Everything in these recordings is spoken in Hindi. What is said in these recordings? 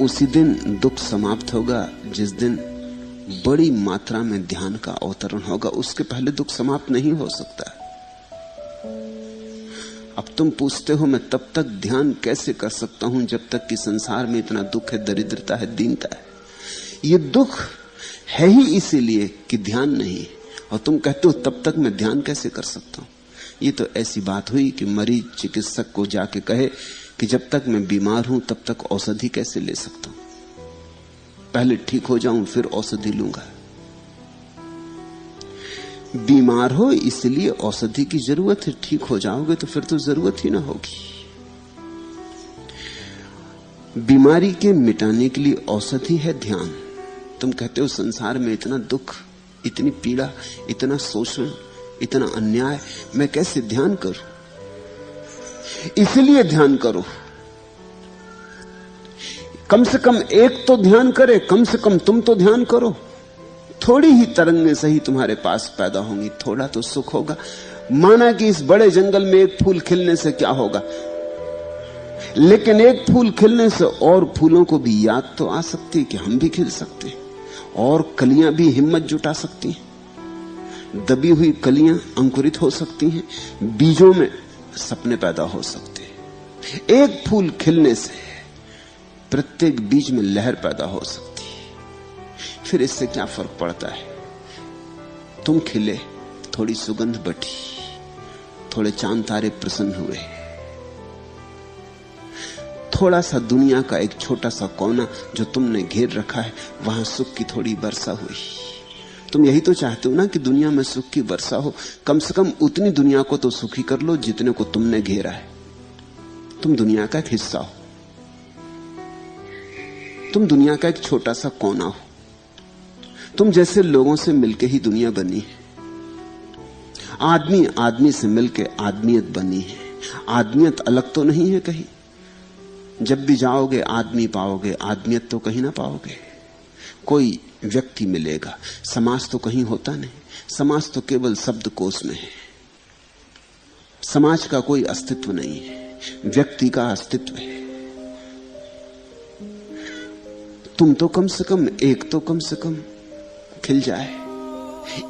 उसी दिन दुख समाप्त होगा जिस दिन बड़ी मात्रा में ध्यान का अवतरण होगा। उसके पहले दुख समाप्त नहीं हो सकता। अब तुम पूछते हो मैं तब तक ध्यान कैसे कर सकता हूं जब तक कि संसार में इतना दुख है, दरिद्रता है, दीनता है। ये दुख है ही इसीलिए कि ध्यान नहीं, और तुम कहते हो तब तक मैं ध्यान कैसे कर सकता हूं। ये तो ऐसी बात हुई कि मरीज चिकित्सक को जाके कहे कि जब तक मैं बीमार हूं तब तक औषधि कैसे ले सकता हूं, पहले ठीक हो जाऊं फिर औषधि लूंगा। बीमार हो इसलिए औषधि की जरूरत है, ठीक हो जाओगे तो फिर तो जरूरत ही ना होगी। बीमारी के मिटाने के लिए औषधि है ध्यान। तुम कहते हो संसार में इतना दुख, इतनी पीड़ा, इतना शोषण, इतना अन्याय, मैं कैसे ध्यान करूं? इसलिए ध्यान करो। कम से कम एक तो ध्यान करे, कम से कम तुम तो ध्यान करो। थोड़ी ही तरंगें सही तुम्हारे पास पैदा होंगी, थोड़ा तो सुख होगा। माना कि इस बड़े जंगल में एक फूल खिलने से क्या होगा, लेकिन एक फूल खिलने से और फूलों को भी याद तो आ सकती है कि हम भी खिल सकते हैं, और कलियां भी हिम्मत जुटा सकती हैं। दबी हुई कलियां अंकुरित हो सकती हैं, बीजों में सपने पैदा हो सकते हैं। एक फूल खिलने से प्रत्येक बीज में लहर पैदा हो सकती है। फिर इससे क्या फर्क पड़ता है? तुम खिले, थोड़ी सुगंध बटी, थोड़े चांद तारे प्रसन्न हुए, थोड़ा सा दुनिया का एक छोटा सा कोना जो तुमने घेर रखा है, वहां सुख की थोड़ी वर्षा हुई। तुम यही तो चाहते हो ना कि दुनिया में सुख की वर्षा हो। कम से कम उतनी दुनिया को तो सुखी कर लो जितने को तुमने घेरा है। तुम दुनिया का एक हिस्सा हो, तुम दुनिया का एक छोटा सा कोना हो। तुम जैसे लोगों से मिलके ही दुनिया बनी है। आदमी आदमी से मिलके आदमियत बनी है। आदमियत अलग तो नहीं है कहीं। जब भी जाओगे आदमी पाओगे, आदमियत तो कहीं ना पाओगे। कोई व्यक्ति मिलेगा, समाज तो कहीं होता नहीं। समाज तो केवल शब्दकोश में है। समाज का कोई अस्तित्व नहीं है, व्यक्ति का अस्तित्व है। तुम तो कम से कम एक तो कम से कम खिल जाए,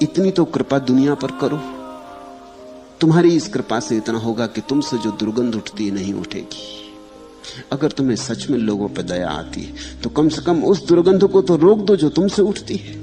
इतनी तो कृपा दुनिया पर करो। तुम्हारी इस कृपा से इतना होगा कि तुमसे जो दुर्गंध उठती है नहीं उठेगी। अगर तुम्हें सच में लोगों पर दया आती है तो कम से कम उस दुर्गंध को तो रोक दो जो तुमसे उठती है।